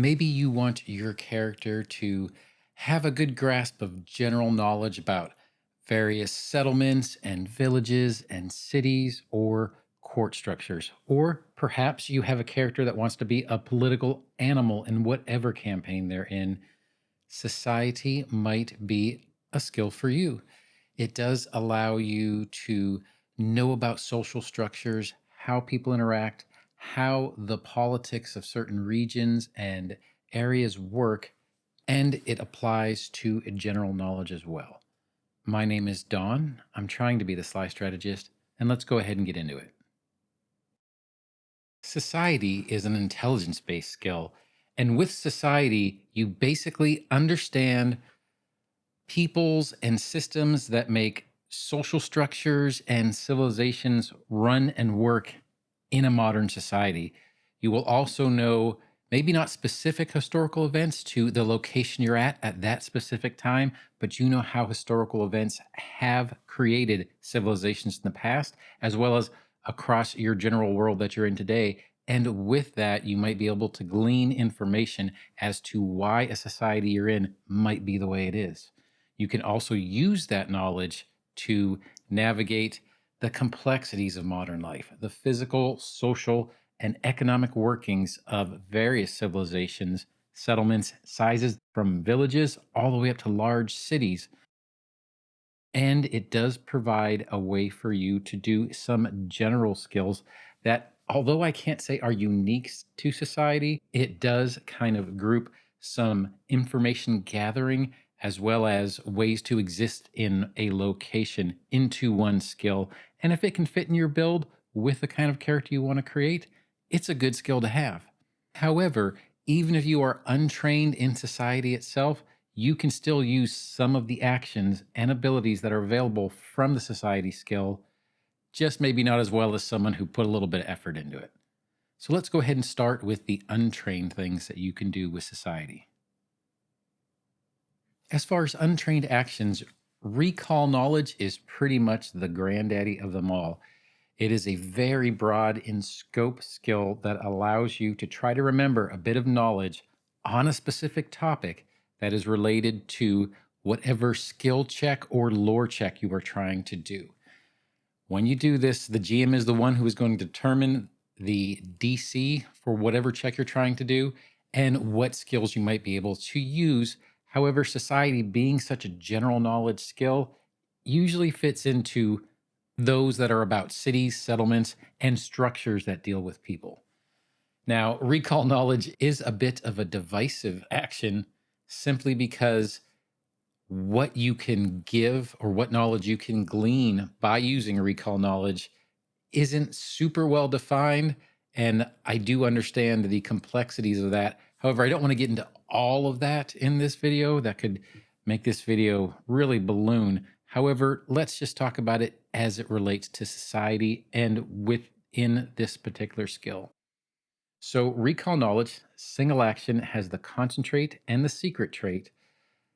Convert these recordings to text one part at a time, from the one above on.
Maybe you want your character to have a good grasp of general knowledge about various settlements and villages and cities or court structures. Or perhaps you have a character that wants to be a political animal in whatever campaign they're in. Society might be a skill for you. It does allow you to know about social structures, how people interact, how the politics of certain regions and areas work, and it applies to general knowledge as well. My name is Don. I'm trying to be the Sly Strategist, and let's go ahead and get into it. Society is an intelligence based skill, and with society, you basically understand peoples and systems that make social structures and civilizations run and work in a modern society. You will also know maybe not specific historical events to the location you're at that specific time, but you know how historical events have created civilizations in the past, as well as across your general world that you're in today. And with that, you might be able to glean information as to why a society you're in might be the way it is. You can also use that knowledge to navigate the complexities of modern life, the physical, social, and economic workings of various civilizations, settlements, sizes from villages all the way up to large cities. And it does provide a way for you to do some general skills that, although I can't say are unique to society, it does kind of group some information gathering as well as ways to exist in a location into one skill. And if it can fit in your build with the kind of character you want to create, it's a good skill to have. However, even if you are untrained in society itself, you can still use some of the actions and abilities that are available from the society skill, just maybe not as well as someone who put a little bit of effort into it. So let's go ahead and start with the untrained things that you can do with society. As far as untrained actions, recall knowledge is pretty much the granddaddy of them all. It is a very broad in scope skill that allows you to try to remember a bit of knowledge on a specific topic that is related to whatever skill check or lore check you are trying to do. When you do this, the GM is the one who is going to determine the DC for whatever check you're trying to do and what skills you might be able to use. However, society being such a general knowledge skill usually fits into those that are about cities, settlements, and structures that deal with people. Now, recall knowledge is a bit of a divisive action simply because what you can give or what knowledge you can glean by using recall knowledge isn't super well defined. And I do understand the complexities of that. However, I don't want to get into all of that in this video. That could make this video really balloon. However, let's just talk about it as it relates to society and within this particular skill. So, recall knowledge, single action, has the concentrate and the secret trait.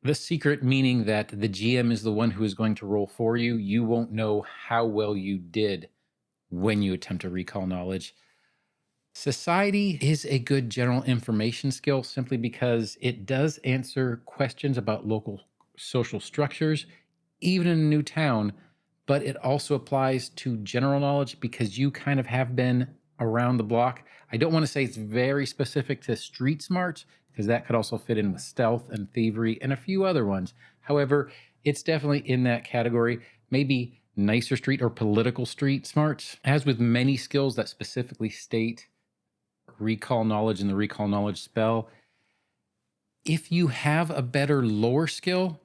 The secret meaning that the GM is the one who is going to roll for you. You won't know how well you did when you attempt to recall knowledge. Society is a good general information skill simply because it does answer questions about local social structures, even in a new town, but it also applies to general knowledge because you kind of have been around the block. I don't want to say it's very specific to street smarts because that could also fit in with stealth and thievery and a few other ones. However, it's definitely in that category. Maybe nicer street or political street smarts. As with many skills that specifically state recall knowledge and the recall knowledge spell, if you have a better lore skill,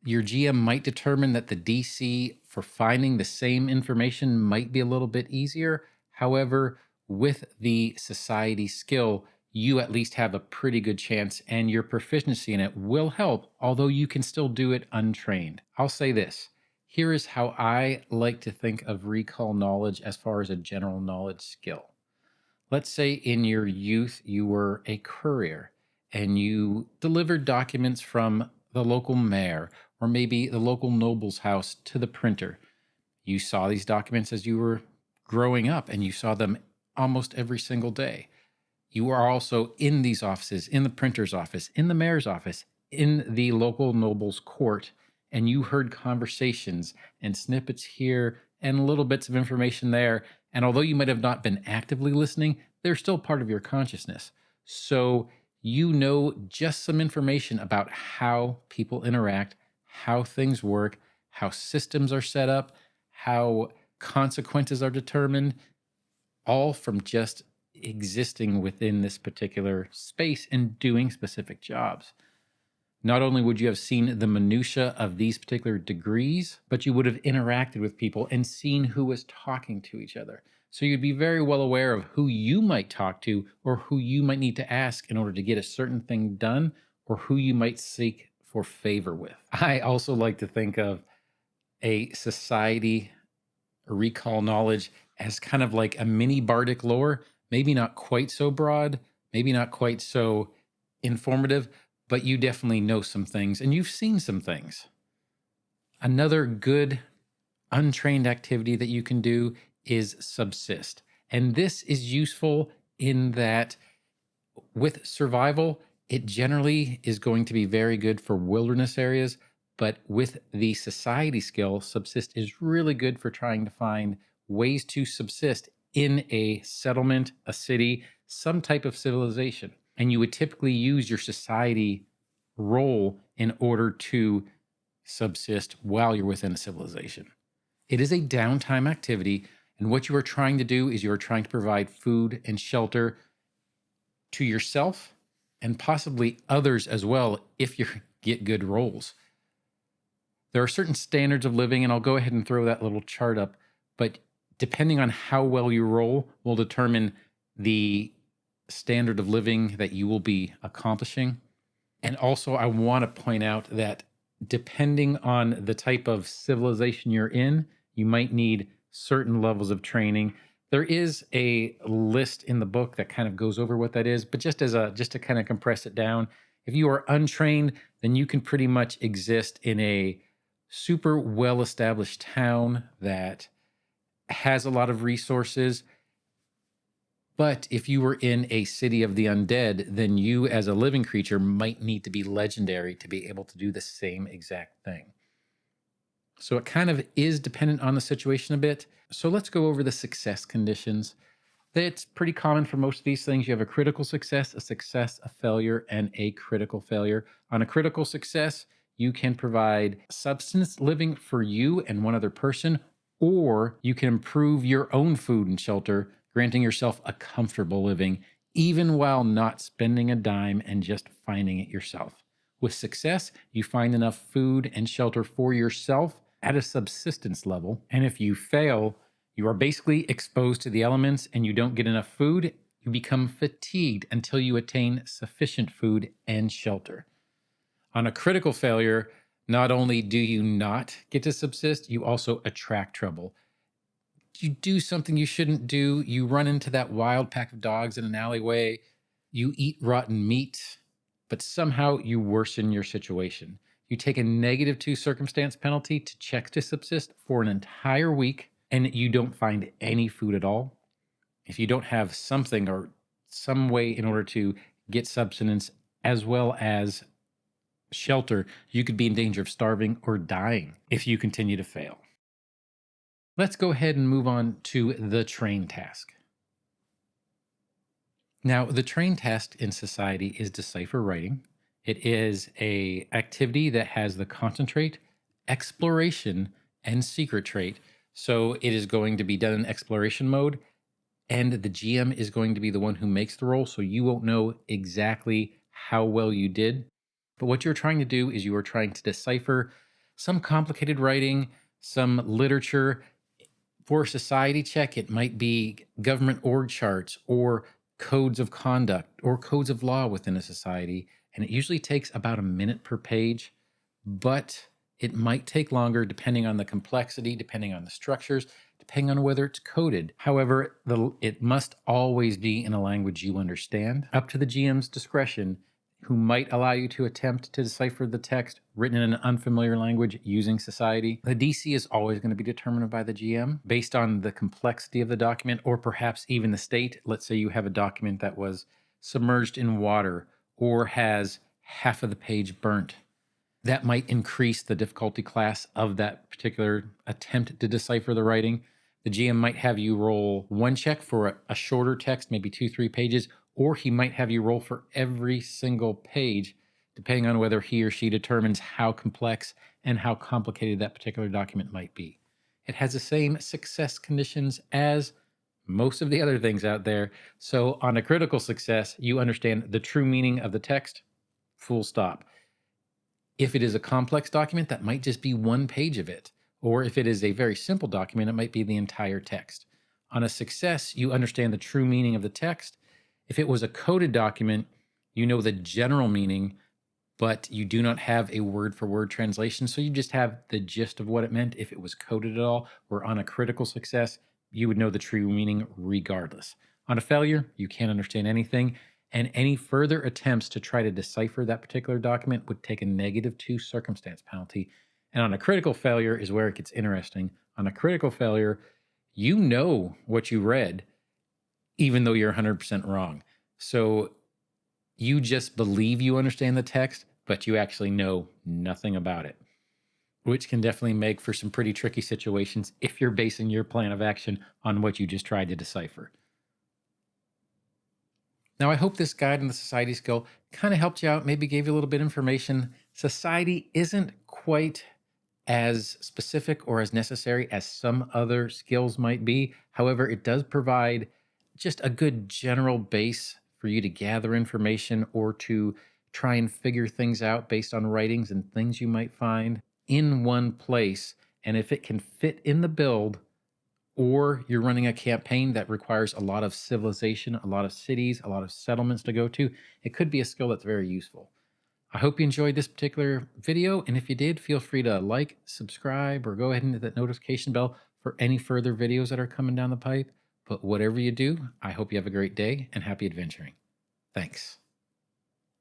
your GM might determine that the DC for finding the same information might be a little bit easier. However, with the society skill, you at least have a pretty good chance, and your proficiency in it will help, although you can still do it untrained. I'll say this. Here is how I like to think of recall knowledge as far as a general knowledge skill. Let's say in your youth you were a courier and you delivered documents from the local mayor or maybe the local noble's house to the printer. You saw these documents as you were growing up and you saw them almost every single day. You are also in these offices, in the printer's office, in the mayor's office, in the local noble's court, and you heard conversations and snippets here and little bits of information there. And although you might have not been actively listening, they're still part of your consciousness. So you know just some information about how people interact, how things work, how systems are set up, how consequences are determined, all from just existing within this particular space and doing specific jobs. Not only would you have seen the minutia of these particular degrees, but you would have interacted with people and seen who was talking to each other. So you'd be very well aware of who you might talk to or who you might need to ask in order to get a certain thing done or who you might seek for favor with. I also like to think of a society recall knowledge as kind of like a mini bardic lore, maybe not quite so broad, maybe not quite so informative, but you definitely know some things and you've seen some things. Another good untrained activity that you can do is subsist. And this is useful in that with survival, it generally is going to be very good for wilderness areas. But with the society skill, subsist is really good for trying to find ways to subsist in a settlement, a city, some type of civilization. And you would typically use your society role in order to subsist while you're within a civilization. It is a downtime activity. And what you are trying to do is you are trying to provide food and shelter to yourself and possibly others as well if you get good rolls. There are certain standards of living, and I'll go ahead and throw that little chart up, but depending on how well you roll will determine the standard of living that you will be accomplishing. And also, I want to point out that depending on the type of civilization you're in, you might need certain levels of training. There is a list in the book that kind of goes over what that is, but just to kind of compress it down, if you are untrained, then you can pretty much exist in a super well-established town that has a lot of resources. But if you were in a city of the undead, then you as a living creature might need to be legendary to be able to do the same exact thing. So it kind of is dependent on the situation a bit. So let's go over the success conditions. It's pretty common for most of these things. You have a critical success, a failure, and a critical failure. On a critical success, you can provide subsistence living for you and one other person, or you can improve your own food and shelter, granting yourself a comfortable living, even while not spending a dime and just finding it yourself. With success, you find enough food and shelter for yourself at a subsistence level. And if you fail, you are basically exposed to the elements and you don't get enough food. You become fatigued until you attain sufficient food and shelter. On a critical failure, not only do you not get to subsist, you also attract trouble. You do something you shouldn't do. You run into that wild pack of dogs in an alleyway. You eat rotten meat, but somehow you worsen your situation. You take a -2 circumstance penalty to check to subsist for an entire week, and you don't find any food at all. If you don't have something or some way in order to get subsistence as well as shelter, you could be in danger of starving or dying if you continue to fail. Let's go ahead and move on to the train task. Now, the train task in society is Decipher writing. It is a activity that has the concentrate, exploration, and secret trait. So it is going to be done in exploration mode, and the GM is going to be the one who makes the roll, so you won't know exactly how well you did. But what you're trying to do is you are trying to decipher some complicated writing, some literature. For a society check, it might be government org charts or codes of conduct or codes of law within a society. And it usually takes about a minute per page, but it might take longer depending on the complexity, depending on the structures, depending on whether it's coded. However, it must always be in a language you understand, up to the GM's discretion, who might allow you to attempt to decipher the text written in an unfamiliar language using society. The DC is always going to be determined by the GM based on the complexity of the document, or perhaps even the state. Let's say you have a document that was submerged in water or has half of the page burnt. That might increase the difficulty class of that particular attempt to decipher the writing. The GM might have you roll one check for a shorter text, maybe 2-3 pages, or he might have you roll for every single page, depending on whether he or she determines how complex and how complicated that particular document might be. It has the same success conditions as most of the other things out there. So on a critical success, you understand the true meaning of the text, full stop. If it is a complex document, that might just be one page of it. Or if it is a very simple document, it might be the entire text. On a success, you understand the true meaning of the text. If it was a coded document, you know the general meaning, but you do not have a word for word translation. So you just have the gist of what it meant if it was coded at all. Or on a critical success, you would know the true meaning regardless. On a failure, you can't understand anything. And any further attempts to try to decipher that particular document would take a -2 circumstance penalty. And on a critical failure is where it gets interesting. On a critical failure, you know what you read, even though you're 100% wrong. So you just believe you understand the text, but you actually know nothing about it, which can definitely make for some pretty tricky situations if you're basing your plan of action on what you just tried to decipher. Now, I hope this guide on the society skill kind of helped you out, maybe gave you a little bit of information. Society isn't quite as specific or as necessary as some other skills might be. However, it does provide just a good general base for you to gather information or to try and figure things out based on writings and things you might find in one place. And if it can fit in the build, or you're running a campaign that requires a lot of civilization, a lot of cities, a lot of settlements to go to, it could be a skill that's very useful. I hope you enjoyed this particular video, and if you did, feel free to like, subscribe, or go ahead and hit that notification bell for any further videos that are coming down the pipe. But whatever you do, I hope you have a great day and happy adventuring. Thanks.